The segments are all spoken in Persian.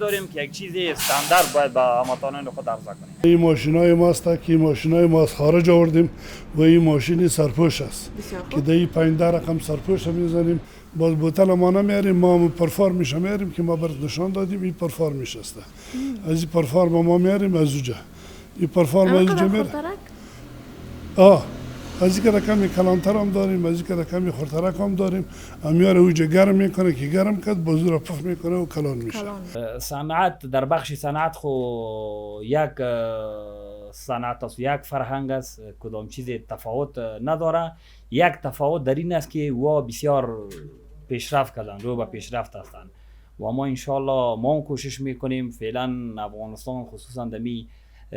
داریم که یک چیز استاندارد باید به هموطنان خود عرضه کنیم. این ماشینای ماست که ماشینای ما از خارج آوردیم و این ماشین سرپوش است که در این 15 رقم سرپوش میزنیم. باز بوتل ما نمیاریم، ما پرفارمش میاریم که ما برات نشان دادیم. این پرفارمش است. از این پرفارم ما میاریم از اونجا. این پرفارم از اونجا میاره. از این که کمی کلانتر هم داریم، از این که کمی خورترک هم داریم. میاره اوجا گرم میکنه که گرم کرد، بازو را پف میکنه و کلان میشه. صنعت در بخش صنعت خو یک صنعت است، یک فرهنگ است، کدام چیز تفاوت نداره. یک تفاوت در این است که وا بسیار پیشرفت کردن، رو به پیشرفت هستند و ما انشالله ما کوشش میکنیم. فعلا افغانستان خصوصا دمی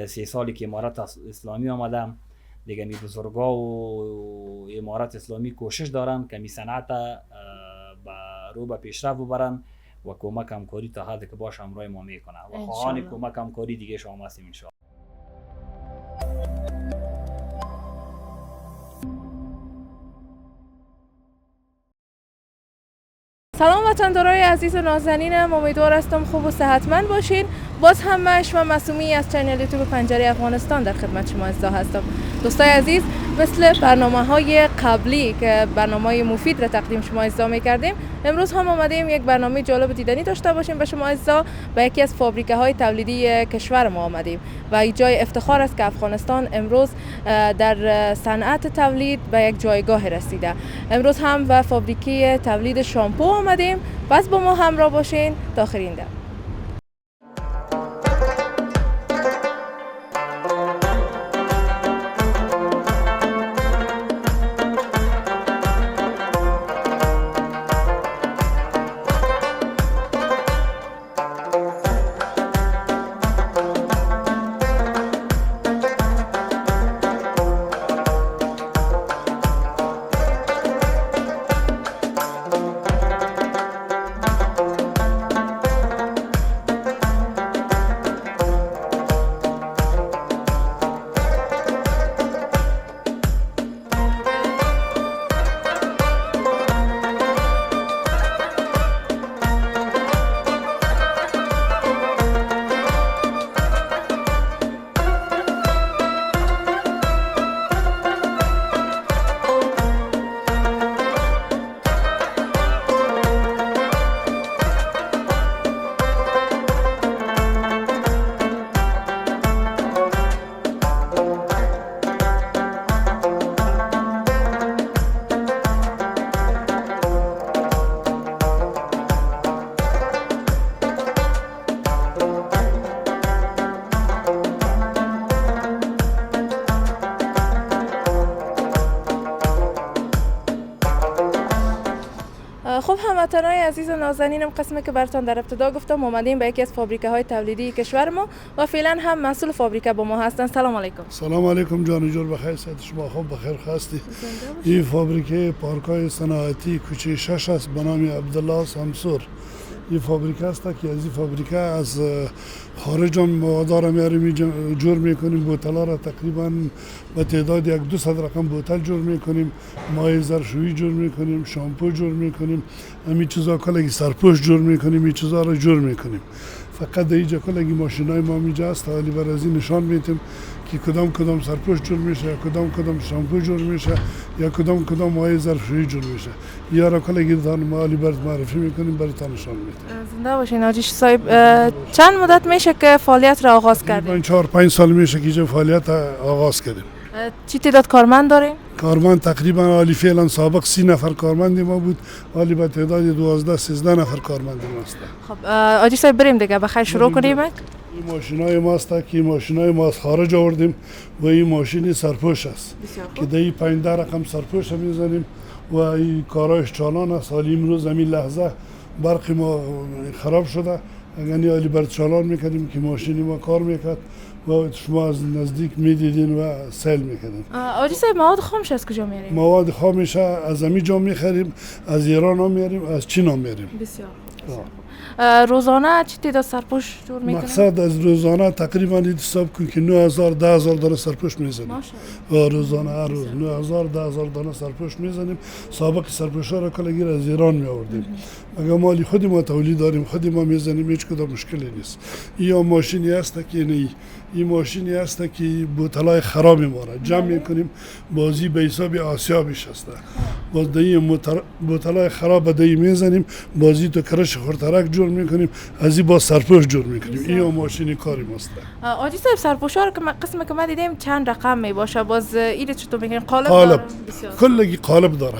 3 سالی که امارت اسلامی آمده دیگه، می بزرگا و امارت اسلامی کوشش دارن که می صنعت رو به پیشرفت ببرن و کمک همکاری تا حدی که باش همراه ما میکنه و خواهان کمک همکاری دیگه شما هستیم انشالله. سلام وطندارای عزیز و نازنینم، امیدوار هستم خوب و صحتمند باشین. باز هم من شما معصومی از چنل یوتیوب پنجره افغانستان در خدمت شما هستم. دوستای عزیز، مثل برنامه‌های قبلی که برنامه‌های مفید را تقدیم شما عزیزا می‌کردیم، امروز هم آمدیم یک برنامه جالب دیدنی داشته باشیم به شما عزیزا. به یکی از فابریکه‌های تولیدی کشور ما آمدیم و این جای افتخار است که افغانستان امروز در صنعت تولید به یک جایگاه رسیده. امروز هم به فابریکه تولید شامپو آمدیم. پس با ما همراه باشین تا آخرین دم. خب هموطنان عزیز و نازنینم، قسمی که براتون در ابتدا گفتم اومدیم به یکی از فابریکه های تولیدی کشور ما و فعلا هم مسئول فابریکه با ما هستن. سلام علیکم. سلام علیکم جان جور، بخیر صحت شما خوب بخیر هستی. این فابریکه پارکای صنعتی کوچه 6 است به نام عبدالله سمسور. این فابریکه است که از این فابریکه از خارج هم مواد را میاریم جور میکنیم. بوتلا را تقریبا به تعداد 100-200 رقم بوتل جور میکنیم. مایع ظرفشویی جور میکنیم، شامپو جور میکنیم، همین چیزا کلگی سرپوش جور میکنیم، این چیزا را جور میکنیم. فقط در اینجا کلگی ماشینای ما میجا است، حالی بر از این نشان میتیم که کدام سرپوش جور میشه، یا کدام شامپو جور میشه، یا کدام مایع ظرفشویی جور میشه. یا را کلگی ما حالی برات معرفی میکنیم، برات نشان میدیم. زنده باشین حاجی صاحب. چند مدت میشه که فعالیت را آغاز کردیم؟ 4-5 سال میشه که اینجا فعالیت آغاز کردیم. چی تعداد کارمند داریم؟ کارمند تقریبا حالی فعلا سابق 30 نفر کارمند ما بود، حالی به تعداد 12-13 نفر کارمند ما است. خب حاجی صاحب بریم دیگه، بخیر شروع کنیم. این ماشینای ماست که ماشینای ما از خارج آوردیم و این ماشین سرپوش است که در این 15 رقم سرپوش میزنیم و این کاراش چالان است. حالی امروز همین لحظه برق ما خراب شده، اگر حالی برق چالان میکردیم که ماشین ما کار میکرد و شما از نزدیک میدیدین و سیل میکردین. حاجی صاحب مواد خامش از کجا میاریم؟ مواد خامش از همین جا میخریم، از ایران هم میاریم، از چین هم میاریم. بسیار روزانه چی تعداد سرپوش جور میکنیم؟ مقصد از روزانه تقریبا حساب کن که 9000-10000 دانه سرپوش میزنیم. و روزانه هر روز 9000-10000 دانه سرپوش میزنیم. سابق سرپوش ها را کلگیر از ایران می آوردیم اگر مالی خود ما تولید داریم خود ما میزنیم هیچ کدام مشکلی نیست. یا ماشینی هست که نه این ماشینی هست که بوتلای خراب میماره جمع میکنیم بازی به حساب آسیابش هست. باز دایی بوتلای خراب دایی میزنیم بازی تو کرش خورترک جور میکنیم از این با سرپوش جور میکنیم. این ماشینی کاری ماست. آجی صاحب سرپوشا رو که قسم که ما دیدیم چند رقم می باشه باز ایده چطور میگن قالب کلگی قالب داره.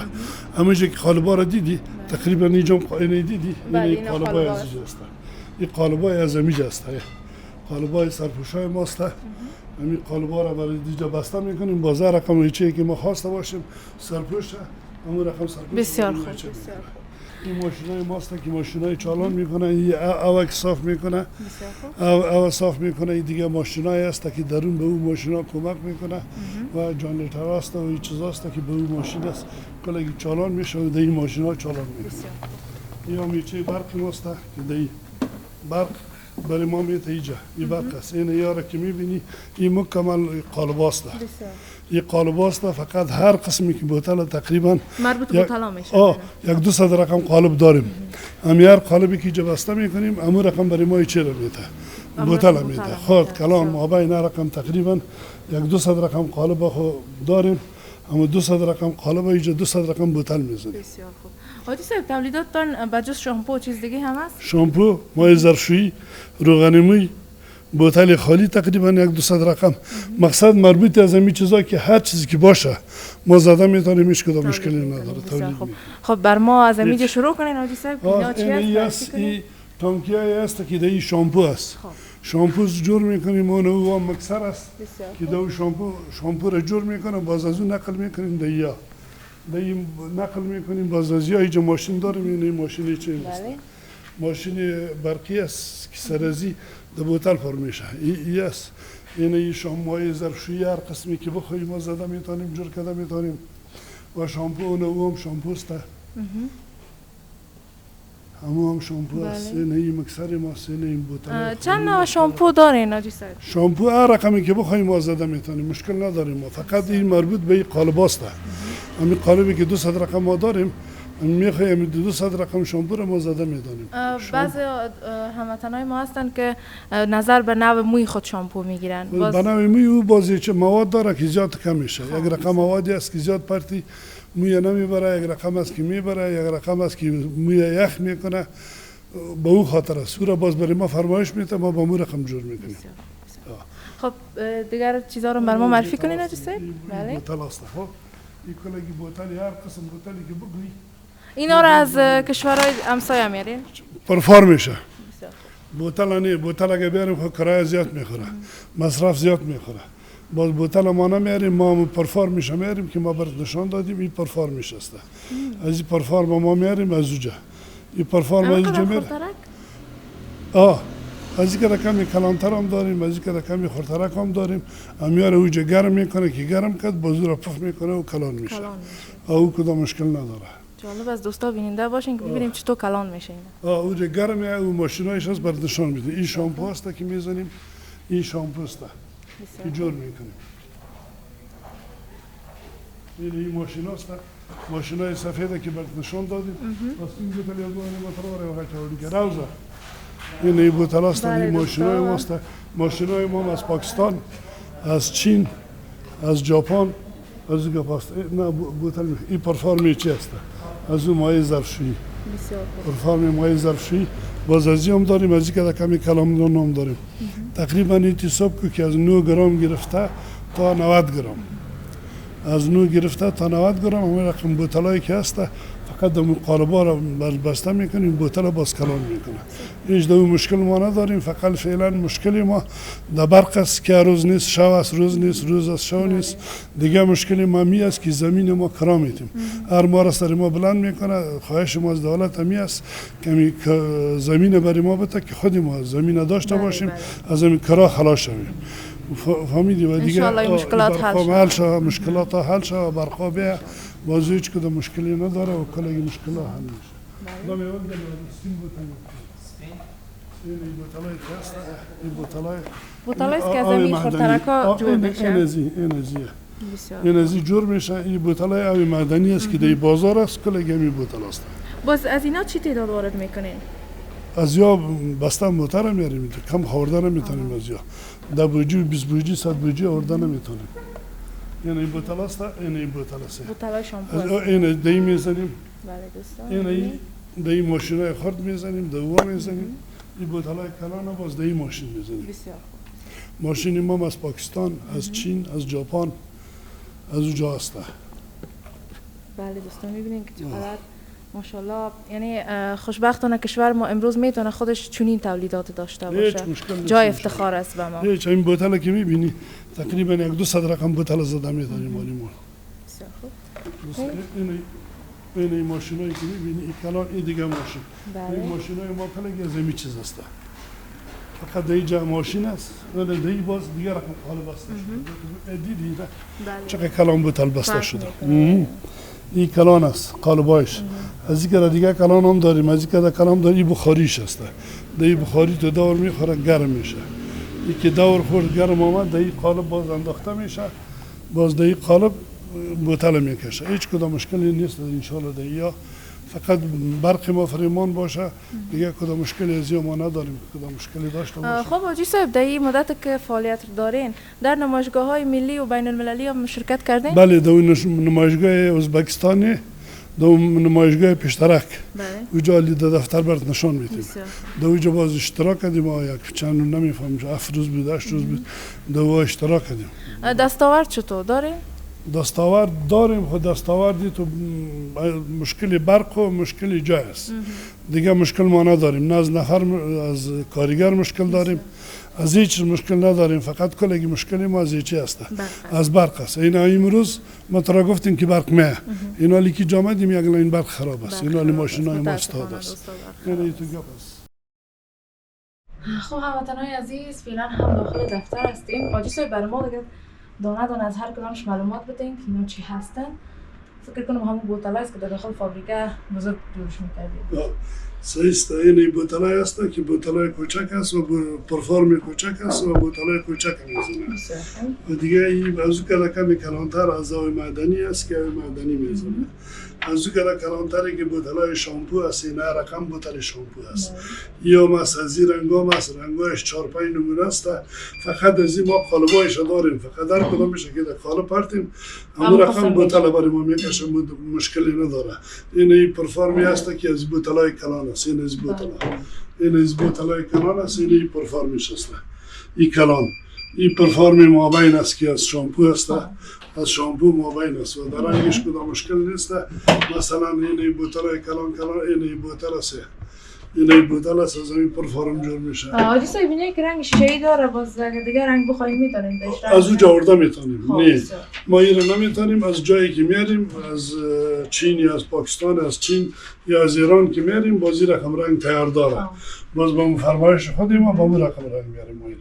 همونجا که قالبا رو دیدی تقریبا اینجا دیدی این قالبای از اینجا هست. این قالبای از اینجا هست. قالبای سرپوشای ماست. همین قالبا رو برای دیجا بسته میکنیم بازار رقم ایچه که ما خواسته باشیم سرپوش همون رقم سرپوش. بسیار خوب. این ماشینای ماست که ماشینای چالان میکنه این اوک صاف میکنه او صاف میکنه. این دیگه ماشینای است که درون به اون ماشینا کمک میکنه و جانریتور است و این چیزاست که به اون ماشین است کلی چالان میشه و این ماشینا چالان میکنه. این میچه برق ماست که دی برق برای ما میته اینجا این برق است. این یارو که میبینی این مکمل قالباست. این قالباست فقط هر قسمی که بوتل تقریبا مربوط به بوتلا میشه. 100 رقم قالب داریم. هر قالبی که اینجا بسته میکنیم امون رقم برای ما چه رو میته بوتل میته. خود کلان ما بین رقم تقریبا 200 رقم قالب خو داریم. اما 200 رقم قالب اینجا 200 رقم بوتل میزنیم. بسیار خوب. حاجی صاحب تولیداتتان بجز شامپو چیز دیگه هم هست؟ شامپو، مای ظرفشویی، روغن موی، بوتل خالی تقریبا 200 رقم. مقصد مربوط از همین چیزا که هر چیزی که باشه ما زده میتونیم هیچ کدام مشکلی نداره تولید. خب بر ما از همینجا شروع کنین حاجی صاحب. این است این تانکیای است که دی شامپو است. شامپو جور میکنیم اون او مکسر است که دو شامپو را جور میکنه باز از اون نقل میکنیم دیا نقل میکنیم باز از یا اینجا ماشین داریم. این ماشین چه است؟ ماشین برقی است که سرازی دو بوتل پر میشه. این است این شامپوی ظرفشویی هر قسمی که بخوایم ما زده میتونیم جور کرده میتونیم و شامپو اون هم شامپو است. هم شامپو است. این مکسر ماست. این بوتل چند نوع شامپو دارین حاجی صاحب؟ شامپو هر رقمی که بخوایم ما زده میتونیم مشکل نداریم ما. فقط این مربوط به این قالب است. همین قالبی که 200 رقم ما داریم میخوایم 200 رقم شامپو رو ما زده میدانیم. بعضی هموطنای ما هستن که نظر به نوع موی خود شامپو میگیرن. به نوع موی او بازی چه مواد داره که زیاد کم میشه. یک رقم موادی است که زیاد پرتی موی نمیبره، یک رقم است که میبره، یک رقم است که موی یخ میکنه. به اون خاطر است. او را باز برای ما فرمایش میده ما با اون رقم جور میکنیم. خب دیگر چیزا رو بر ما معرفی کنین حاجی صاحب؟ بله. بوتل است. خب این کلگی بوتلی هر قسم بوتلی که بگویی اینا رو از کشورهای همسایه میارین؟ پرفار میشه. بوتل اگه بیاریم خب کرایه زیاد میخوره. مصرف زیاد میخوره. باز بوتل ما نمیاریم ما پرفار میشه میاریم که ما برات نشان دادیم این پرفار میشه است. از این پرفار ما میاریم از اونجا. این پرفار ما اینجا میاره. از این کمی کلانتر هم داریم، از این کمی خورترک هم داریم. امیار اونجا گرم میکنه که گرم کرد بازو را پف میکنه و کلان میشه. او کدام مشکل نداره. جالب از دوستا بیننده باشین که ببینیم چطور کلان میشه اینا. اونجا گرمه او ماشینایش هست بر نشان میده. این شامپو است که میزنیم. این شامپو است که جور میکنیم. این ماشین است. ماشینای سفیده که بر نشان دادیم. این بوتل از اون موتور رو وقتی که روزه. این بوتل است. این ماشینای ما است. ماشینای ما از پاکستان، از چین، از ژاپن، از دیگه پاست. نه بوتل این پرفارمی چی است؟ از اون مایع ظرفشویی. پرفارمی مایع ظرفشویی باز از هم داریم از این که کمی کلامدون هم داریم. تقریبا این حساب که از 9 گرم گرفته تا 90 گرم. از 9 گرفته تا 90 گرم همین رقم بوتلایی که هست فقط دم قالبا را بسته میکنیم بوتل باز کلان میکنه. هیچ دو مشکل ما نداریم. فقط فعلا مشکلی ما در برق است که روز نیست شب است روز نیست روز است شب نیست. دیگه مشکلی ما می است که زمین ما کرا میتیم. هر ما را سر ما بلند میکنه. خواهش ما از دولت همی است که زمین برای ما بده که خود ما زمین داشته باشیم از این کرا خلاص شویم. فهمیدی و دیگه مشکلات حل شد برقا بیا باز هیچ کدام مشکلی نداره و کلی مشکلات حل میشه. بوتلای است که از این خورترکا جور میشه. این از این جور میشه. این بوتلای آب معدنی است که در بازار است کلی گمی بوتل است. باز از اینا چی تعداد وارد میکنین؟ از یا بسته موتر میاریم، کم خورده نمیتونیم. از یا 10 بوجی 20 بوجی 100 بوجی آورده نمیتونیم. یعنی این بوتل است، این بوتل است. بوتلای شامپو از این دی میزنیم، بله دوستان. این دی ماشینای خرد میزنیم، دوا میزنیم. این بوتلای کلان باز دی ماشین میزنیم. بسیار خوب. ماشین ما از پاکستان، از چین، از ژاپن، از اونجا است. بله دوستان میبینین که چقدر ماشاءالله، یعنی خوشبختانه کشور ما امروز میتونه خودش چنین تولیدات داشته باشه. جای افتخار است به ما. هیچ این بوتل که میبینی تقریبا 100 رقم بوتل زده میداریم مالی ما. بسیار خوب. این ماشینایی که میبینی این کلان این دیگه ماشین. بله. این ماشینای ما کلا از این چیز است. فقط دیگه ماشین است. ولی دیگه باز دیگه رقم قالب بسته شده. دیدی بله. چقدر کلان بوتل بسته شده. این کلان است قالبایش. از این دیگه کلان هم داریم. از این کلان داریم بخاریش است. دی بخاری تو دور میخوره گرم میشه. این که دور خورد گرم آمد دی قالب باز انداخته میشه. باز دی قالب بوتل میکشه. هیچ کدام مشکلی نیست ان شاء الله دی یا فقط برق ما فریمان باشه دیگه کدام مشکلی از ما نداریم. کدام مشکلی داشته باشه. خب حاجی صاحب در این مدت که فعالیت دارین در نمایشگاه‌های ملی و بین المللی هم شرکت کردین؟ بله در نمایشگاه ازبکستانی، در نمایشگاه پیشترک. بله. اونجا در دفتر برات نشان میدیم. در اونجا باز اشتراک کردیم یک چند نمیفهمم 7 روز بود 8 روز بود در اشتراک کردیم. دستاورد چطور دارین؟ دستاورد داریم. خود دستاوردی تو مشکل برق و مشکل جای است. دیگه مشکل ما نداریم. نه از نفر از کارگر مشکل داریم. از هیچ مشکل نداریم. فقط کلگی مشکلی ما از هیچی است. از برق است. اینا امروز ما ترا گفتیم که برق میه. اینا لیکی جامعه دیم یک این برق خراب است. اینا ماشینای ما استاد است. یعنی تو گپ است. خب هموطنان عزیز فعلا هم داخل دفتر هستیم. حاجی صاحب برای ما دیگه دانه از هر کدامش معلومات بدین که اینا چی هستن. فکر کنم همون بوتلایی است که در داخل فابریکه بزرگ جورش می‌کردید. صحیح است. این بوتلای است که بوتلای کوچک است و پرفارم کوچک است و بوتلای کوچک میزنه. و دیگه این از اون کمی کلانتر از آب معدنی است که معدنی میزنه. از اون کلانتری که بوتلای شامپو است این رقم بوتل شامپو است. یا مثلا از این رنگام است، رنگایش 4 5 نمونه است. فقط از این ما قالبایش داریم. فقط در کدامش که در قالب پرتیم همون رقم بوتل برای ما میکشه مشکلی نداره. این پرفارمی است که از بوتلای کلان است. این از بوتل. این از بوتلای کلان است. این پرفارمیش است. این کلان. این پرفارمی مابین است که از شامپو است. از شامپو مابین است و در رنگش کدام مشکل نیست. مثلا این بوتلای کلان این بوتل است. این بوتل است از این پرفارم جور میشه. حاجی صاحب اینه که رنگ شیشه‌ای داره باز دیگه رنگ بخوایم میتونیم بهش از اونجا آورده میتونیم. نه ما این نمیتونیم. از جایی که میاریم از چین یا از پاکستان از چین یا از ایران که میاریم بازی رقم رنگ تیار داره. باز با فرمایش خودی ما با اون رقم رنگ میاریم ما اینا.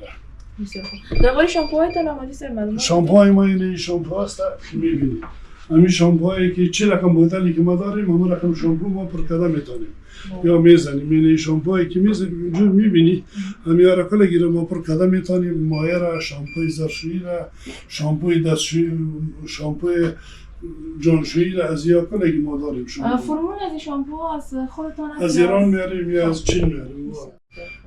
بسیار خوب. درباره شامپوهایتون حاجی صاحب معلومات. شامپوهای ما این شامپو است که میبینی. همین شامپوهایی که چه رقم بوتلی که ما داریم همون رقم شامپو ما پر کده میتونیم. یا میزنیم. این شامپویی که میزنیم جور میبینی همین را کلا گیره ما پر کده میتونیم. مایه را، شامپوی ظرفشویی را، شامپوی دستشویی، شامپوی جانشویی را از یا کلا ما داریم. فرمول از این شامپو از خودتان از ایران میاریم یا از چین میاریم.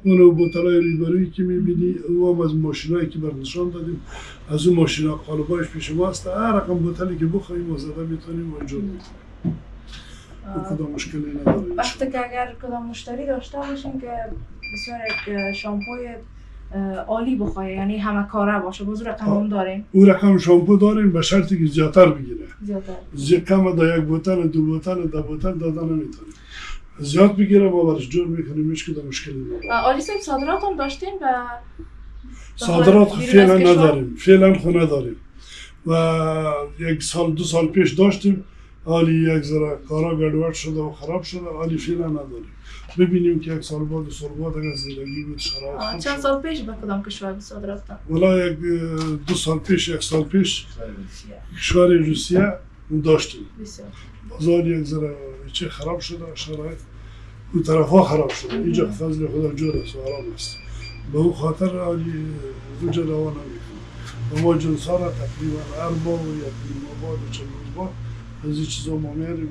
اونو بوتلای ریبرویی که میبینی او هم از ماشینایی که برنشان دادیم. از اون ماشینا قالبایش پیش ما است. هر رقم بوتلی که بخوایم ما زده میتونیم و جور میتونیم. کدام مشکلی نداریم. وقتی که اگر کدام مشتری داشته باشیم که بسیار یک شامپوی عالی بخواه یعنی همه کاره باشه باز رقم هم داریم؟ او رقم شامپو داریم به شرطی که زیادتر بگیره. زیادتر؟ کم دا یک بوتل، 2 بوتل، 10 بوتل داده نمیتونیم. زیاد بگیره ما برش جور میکنیم. هیچ کدام مشکلی نداریم. عالی صاحب صادرات هم داشتین و صادرات فعلا نداریم. فعلا خو نداریم. و 1 سال 2 سال پیش داشتیم. حالی یک ذره کارا گډوډ شده و خراب شده. حالی فعلا نداریم. ببینیم که 1 سال بعد 2 سال بعد اگر زندگی بود شرایط. چند سال پیش به کدام کشور صادرات رفتن؟ والا 2 سال پیش 1 سال پیش کشور روسیه داشتیم. بازار یک ذره چه خراب شده شرایط. اون طرفا خراب شده. اینجا فضل خدا جور است و آرام است. به اون خاطر حالی اونجا روان نمیکنه. و ما جنس ها را تقریبا 4 ماه و 1 ماه بعد و چند روز بعد از این چیزا ما میاریم.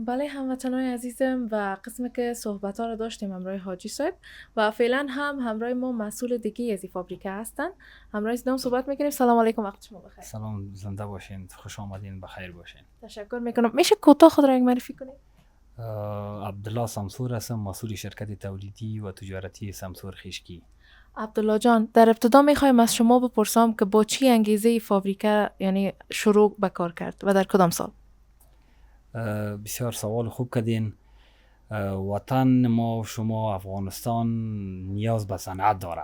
بله هموطنان عزیزم و قسمی که صحبت ها رو داشتیم همراه حاجی صاحب و فعلا هم همراه ما مسئول دیگه از این فابریکه هستن. همراه ایشون صحبت میکنیم. سلام علیکم، وقت شما بخیر. سلام، زنده باشین، خوش آمدین، بخیر باشین. تشکر میکنم. میشه کوتاه خود را یک معرفی کنید؟ عبدالله سمسور هستم، مسئول شرکت تولیدی و تجارتی سمسور خشکی. عبدالله جان، در ابتدا میخوایم از شما بپرسم که با چی انگیزه فابریکه یعنی شروع به کار کرد و در کدام سال؟ بسیار سوال خوب کردین. وطن ما شما افغانستان نیاز به صنعت داره.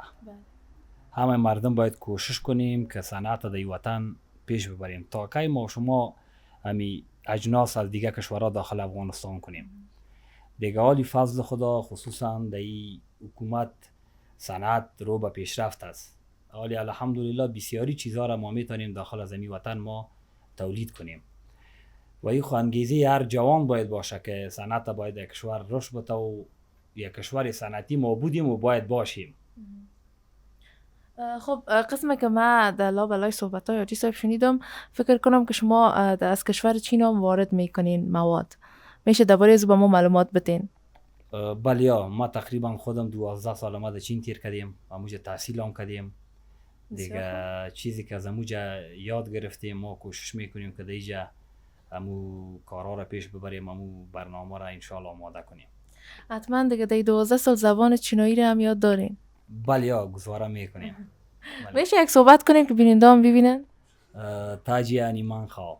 همه مردم باید کوشش کنیم که صنعت در وطن پیش ببریم تا که ما شما همی اجناس از دیگه کشورها داخل افغانستان کنیم. دیگه حالی فضل خدا خصوصا در این حکومت صنعت رو به پیشرفت است. حالی الحمدلله بسیاری چیزها را ما میتونیم داخل از این وطن ما تولید کنیم و این خو انگیزه هر جوان باید باشه که صنعت باید یک کشور رشد بده و یک کشور صنعتی ما بودیم و باید باشیم. خب قسمی که ما در لابلای صحبت های حاجی صاحب شنیدم، فکر کنم که شما از کشور چین هم وارد میکنین مواد. میشه درباره از با ما معلومات بدین؟ بله، ما تقریبا خودم 12 سال ما در چین تیر کردیم، اموجه تحصیل هم کردیم. دیگه چیزی که از اموجه یاد گرفتیم ما کوشش میکنیم که دیجا امو کارها را پیش ببریم، امو برنامه را انشاءالله آماده کنیم. حتما دیگه در 12 سال زبان چینایی را هم یاد دارین؟ بله، گزاره میکنیم. میشه یک صحبت کنیم که بیننده هم ببینن؟ تاجی انیمان خواه.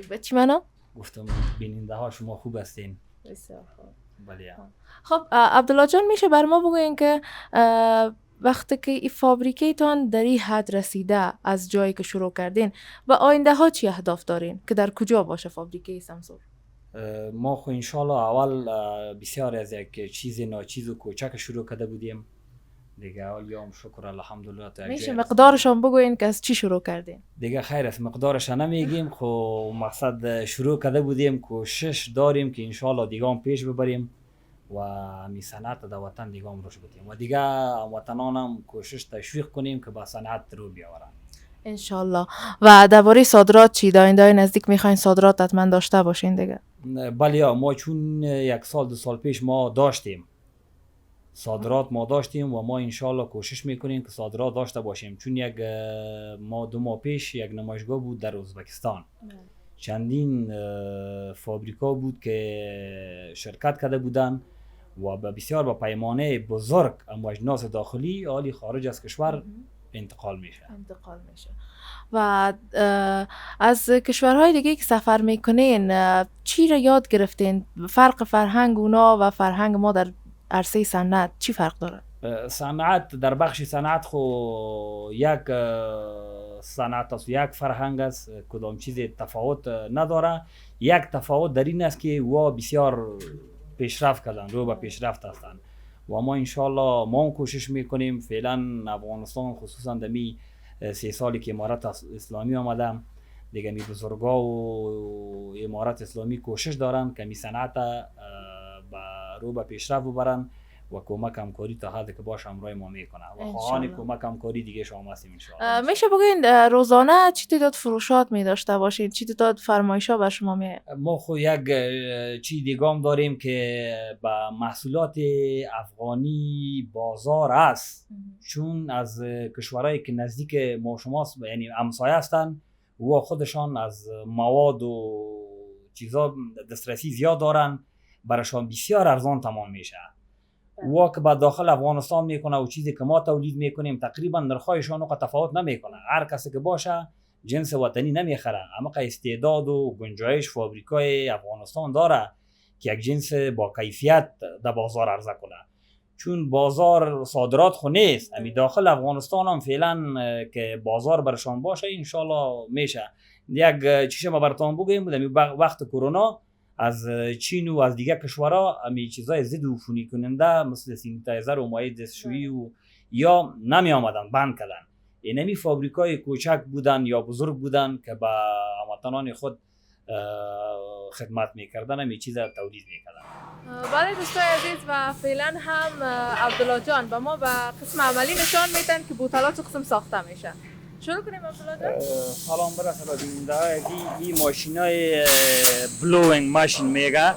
به چی معنا؟ گفتم بیننده ها شما خوب هستین. بسیار خوب. بله. خب عبدالله جان، میشه بر ما بگوین که وقتی که این فابریکه تان در این حد رسیده از جایی که شروع کردین و آینده ها چی اهداف دارین که در کجا باشه فابریکه سمسور؟ ما خو انشالله اول بسیار از یک چیز ناچیز و کوچک شروع کرده بودیم. دیگه اول شکر الحمدلله تا میشه مقدارش هم بگوین که از چی شروع کردین؟ دیگه خیر است، مقدارش نمیگیم، خو مقصد شروع کرده بودیم، کوشش داریم که انشالله دیگه هم پیش ببریم و می صنعت در وطن دیگه هم روش بدیم و دیگه وطنان هم کوشش تشویق کنیم که با صنعت رو بیاورن انشالله. و درباره صادرات چی؟ در آینده نزدیک میخواین صادرات حتما داشته باشین دیگه؟ بله، ما چون یک سال 2 سال پیش ما داشتیم صادرات ما داشتیم و ما انشالله کوشش میکنیم که صادرات داشته باشیم، چون ما 2 ماه پیش یک نمایشگاه بود در ازبکستان. چندین فابریکا بود که شرکت کرده بودن و بسیار با پیمانه بزرگ اما اجناس داخلی حالی خارج از کشور انتقال میشه. و از کشورهای دیگه که سفر میکنین چی را یاد گرفتین؟ فرق فرهنگ اونا و فرهنگ ما در عرصه صنعت چی فرق داره؟ صنعت در بخش صنعت خو یک صنعت است، یک فرهنگ است، کدام چیز تفاوت نداره. یک تفاوت در این است که وا بسیار پیشرفت کردن، رو به پیشرفت هستند و ما انشالله ما کوشش میکنیم. فعلا افغانستان خصوصا دمی 3 سالی که امارت اسلامی آمده دیگه می بزرگا و امارت اسلامی کوشش دارن که می صنعت رو به پیشرفت ببرن و کمک همکاری تا حدی که باشه همراه ما میکنه و خواهان کمک همکاری دیگه شما هستیم انشالله. میشه بگین روزانه چی تعداد فروشات می داشته باشین؟ چی تعداد فرمایشات بر شما می؟ ما خو یک چی دیگه هم داریم که با محصولات افغانی بازار است، چون از کشورهایی که نزدیک ما شماست یعنی همسایه هستن و خودشان از مواد و چیزا دسترسی زیاد دارن، براشان بسیار ارزان تمام میشه و که با داخل افغانستان میکنه و چیزی که ما تولید میکنیم تقریبا نرخایشان رو تفاوت نمیکنه. هر کسی که باشه جنس وطنی نمیخره، اما که استعداد و گنجایش فابریکای افغانستان داره که یک جنس با کیفیت در بازار عرضه کنه، چون بازار صادرات خو نیست. امی داخل افغانستان هم فعلا که بازار برشان باشه انشالله میشه. یک چیزی ما براتون بگیم بودم وقت کرونا از چین و از دیگه کشورها امی چیزای ضد عفونی کننده مثل سینیتایزر و مایع دستشویی و یا نمی آمدن، بند کردن. اینمی فابریکای کوچک بودن یا بزرگ بودن که با هموطنان خود خدمت میکردن، امی چیز تولید میکردن. بله دوستای عزیز، و فعلا هم عبدالله جان با ما به قسم عملی نشان میدن که بوتلات قسم ساخته میشه. شروع کنیم عبدالله جان. سلام برسه بیننده های این ماشینای بلوینگ ماشین میگه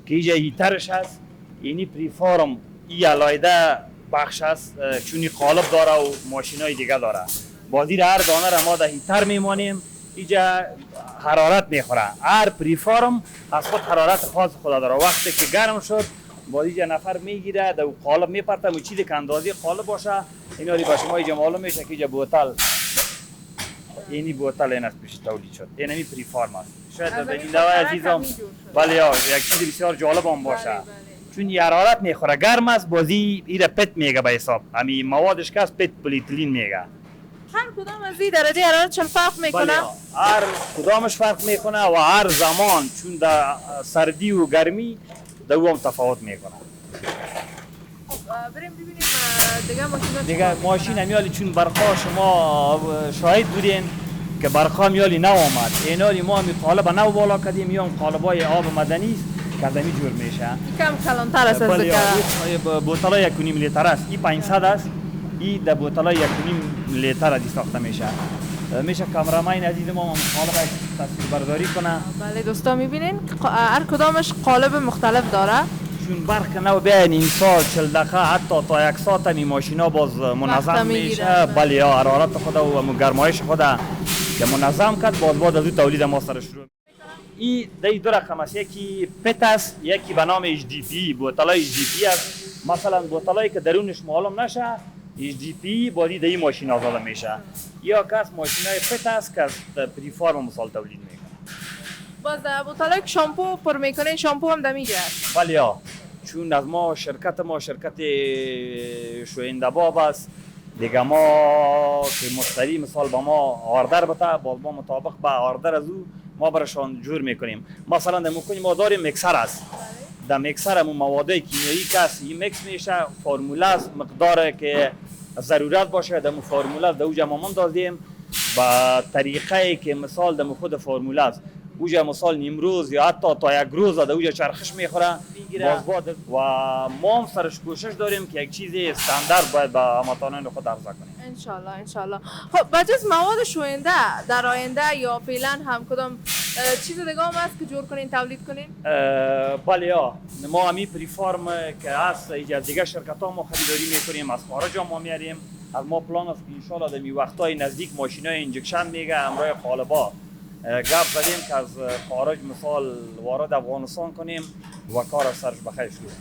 که اینجا هیترش هست، اینی پریفارم ای علایده بخش هست چونی قالب داره و ماشین های دیگه داره. بازی هر دانه را ما در هیتر میمانیم، اینجا حرارت میخوره. هر پریفارم از خود حرارت خاص خود داره. وقتی که گرم شد بازی اینجا نفر میگیره در قالب میپرته و چیزی که اندازی قالب باشه اینا دی با شما اینجا معلوم میشه که اینجا بوتل، اینی بوتل این است پیش تولید شد. این همی پریفارم است. شاید ببینید عزیزم بله یک چیز بسیار جالب هم باشه. چون حرارت میخوره گرم است بازی ایره پت میگه به حساب. همین موادش که است پت پلیتلین میگه. هر کدام از این درجه حرارتشون فرق میکنه؟ بله هر کدامش فرق میکنه و هر زمان چون در سردی و گرمی در او هم تفاوت میکنه. بریم ببینیم دیگه ماشین دیگه ماشین همیالی چون برقا شما شاهد بودین که برقا میالی نو آمد. اینالی ما همی قالب نو بالا کردیم یا قالبای آب مدنی است که دمی جور میشه. کم کلانتر است از دیگه. بوتلای 1.5 لیتر است. این 500 است. این در بوتلای 1.5 لیتر ازی ساخته میشه. میشه کامرامین عزیز ما قالب تصویر برداری کنه. بله دوستا میبینین هر کدامش قالب مختلف داره. چون برق نو بیا نیم ساعت 40 دقیقه حتی تا 1 ساعت می ماشینا باز منظم میشه. بله حرارت خود و گرمایش خود که منظم کرد باز بعد از تولید ما سر شروع. این دو رقم است، یکی پت است، یکی به نام HDP بوتلای HDP است. مثلا بوتلایی که درونش معلوم نشه HDP بازی در این ماشین آزاده میشه. یا کس ماشینای پت است که پریفارم مثال تولید میکنه. باز بوتلای که شامپو پر میکنه شامپو هم دمیگه است. بله چون از ما شرکت شوینده باب است دیگه. ما که مشتری مثال با ما آردر بده باز ما مطابق با آردر از او ما برشان جور میکنیم. مثلا در مکنی ما داریم میکسر است. در میکسر همون مواد کیمیایی که است این میکس میشه فرموله است مقدار که ضرورت باشه در فرموله در اوجا ما دادیم با طریقه که مثال در خود فرموله است. اوجا مثال نیم روز یا حتی تا یک روز در اوجا چرخش میخوره و ما هم سرش کوشش داریم که یک چیز استاندارد باید به هموطنان خود عرضه کنیم. انشالله. خب بجز مواد شوینده در آینده یا فعلا هم کدام چیز دیگه هم هست که جور کنین تولید کنین؟ بله ما همی پریفارم که هست اینجا دیگه شرکت ها ما خریداری میکنیم از خارج ما میاریم. از ما پلان است که انشالله در می وقتای نزدیک ماشینای انجکشن میگه همراه قالبا گپ زدیم که از خارج مثال وارد افغانستان کنیم و کار سرش بخیر شروع.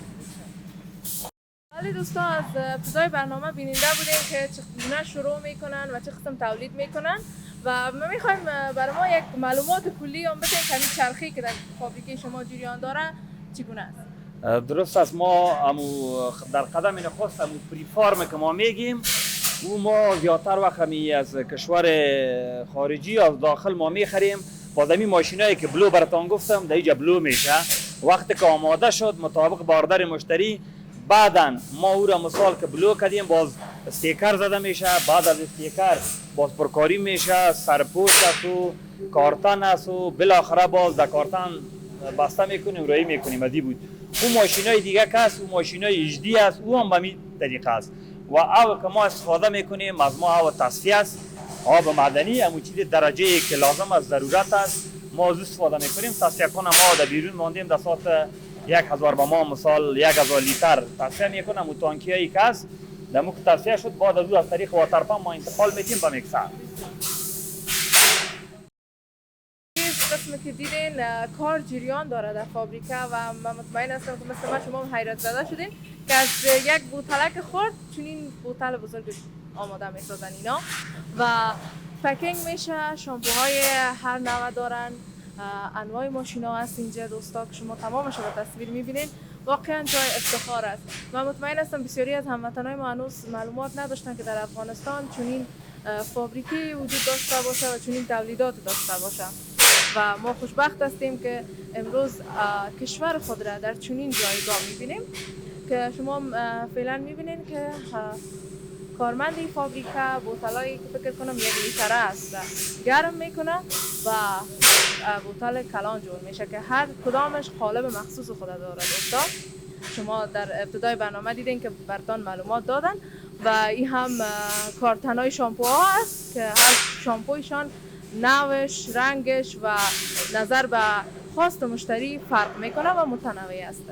ولی دوستان از ابتدای برنامه بیننده بودیم که چگونه شروع میکنن و چه قسم تولید میکنن و ما میخوایم برای ما یک معلومات کلی هم بدین که این چرخی که در فابریکه شما جریان داره چگونه است؟ درست است. ما در قدم نخست همون پریفارم که ما میگیم او ما زیادتر وقت همی از کشور خارجی از داخل ما میخریم. باز همی ماشینایی که بلو براتون گفتم در اینجا بلو میشه. وقتی که آماده شد مطابق با آردر مشتری بعداً ما او را مثال که بلو کردیم باز استیکر زده میشه. بعد از استیکر باز پرکاری میشه، سرپوش است و کارتن است و بالاخره باز در کارتن بسته میکنیم روی میکنیم. ادی بود اون ماشینای دیگه که است، اون ماشینای HD است، او هم به این طریقه است. و آب که ما استفاده میکنیم از ما آب تصفیه است، آب معدنی، همون چیز درجه که لازم است ضرورت است ما از استفاده میکنیم. تصفیه کنم ما در بیرون ماندیم در ساعت 1000 با ما مثال 1000 لیتر تصفیه میکنم. اون تانکی هایی که است در موقع تصفیه شد بعد از او از طریق واتر پمپ ما انتقال میتیم به میکسر. قسمی که دیدین کار جریان داره در فابریکه و من مطمئن هستم که مثل ما شما حیرت زده شدین که از یک بوتلک خورد چنین بوتل بزرگ آماده میسازن اینا و پکینگ میشه. شامپوهای هر نوع دارن، انواع ماشینا هست اینجا دوستا که شما تمامش رو به تصویر میبینین. واقعا جای افتخار است. من مطمئن هستم بسیاری از هموطنان ما هنوز معلومات نداشتن که در افغانستان چنین فابریکی وجود داشته باشه و چنین تولیدات داشته باشه و ما خوشبخت هستیم که امروز کشور خود را در چنین جایگاه میبینیم که شما فعلا میبینین که کارمند این فابریکه بوتلایی که فکر کنم 1 لیتره است گرم میکنه و بوتل کلان جور میشه که هر کدامش قالب مخصوص خود داره. دوستا شما در ابتدای برنامه دیدین که براتون معلومات دادن و این هم کارتنای شامپوها است که هر شامپویشان نوش، رنگش و نظر به خواست مشتری فرق میکنه و متنوع است.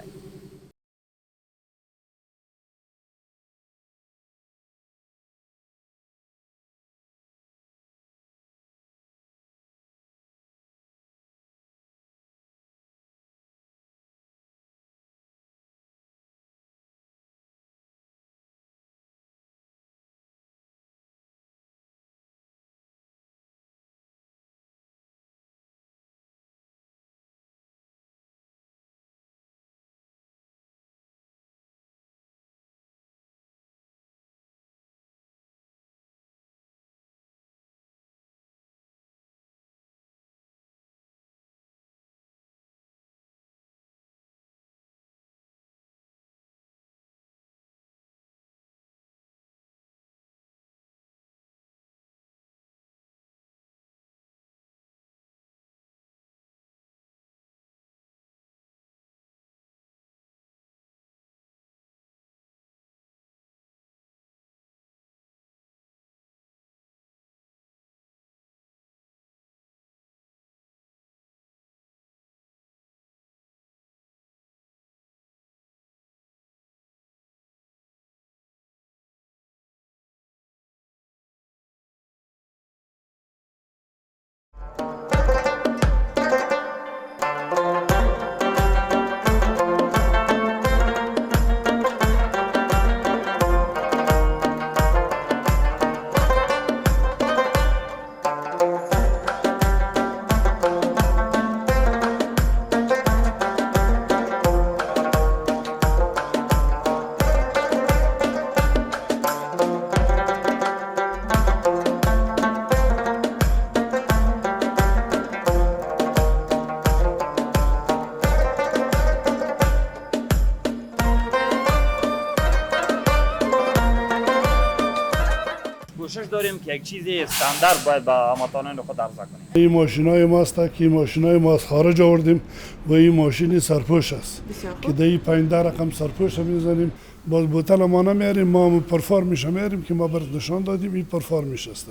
کوشش داریم که یک چیز استاندارد باید به هموطنان خود عرضه کنیم. این ماشینای ماست که ماشینای ما از خارج آوردیم و این ماشین سرپوش است که در 15 رقم سرپوش میزنیم. باز بوتل ما نمیاریم، ما پرفارمش میاریم که ما برات نشان دادیم. این پرفارمش است.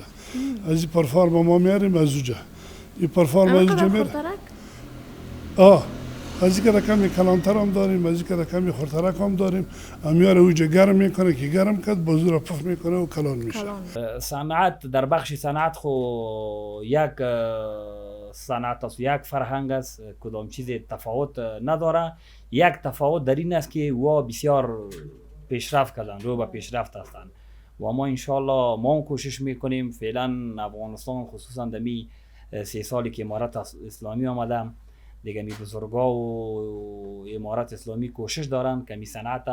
از این پرفارم ما میاریم از اونجا. این پرفارم از اونجا میاره. از این که کمی کلانتر هم داریم، از این که کمی خورترک هم داریم. امیاره اوجا گرم میکنه که گرم کرد باز را پف میکنه و کلان میشه. صنعت در بخش صنعت خو یک صنعت است، یک فرهنگ است، کدام چیز تفاوت نداره. یک تفاوت در این است که وا بسیار پیشرفت کردن، رو به پیشرفت هستند و ما انشالله ما کوشش میکنیم. فعلا افغانستان خصوصا دمی 3 سالی که امارت اسلامی آمدم دیگه می بزرگا و امارت اسلامی کوشش دارن که می صنعت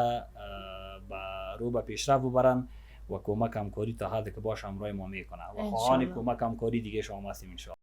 رو به پیشرفت ببرن و کمک همکاری تا حدی که باش همراه ما میکنه و خواهان کمک همکاری دیگه شما هستیم انشاءالله.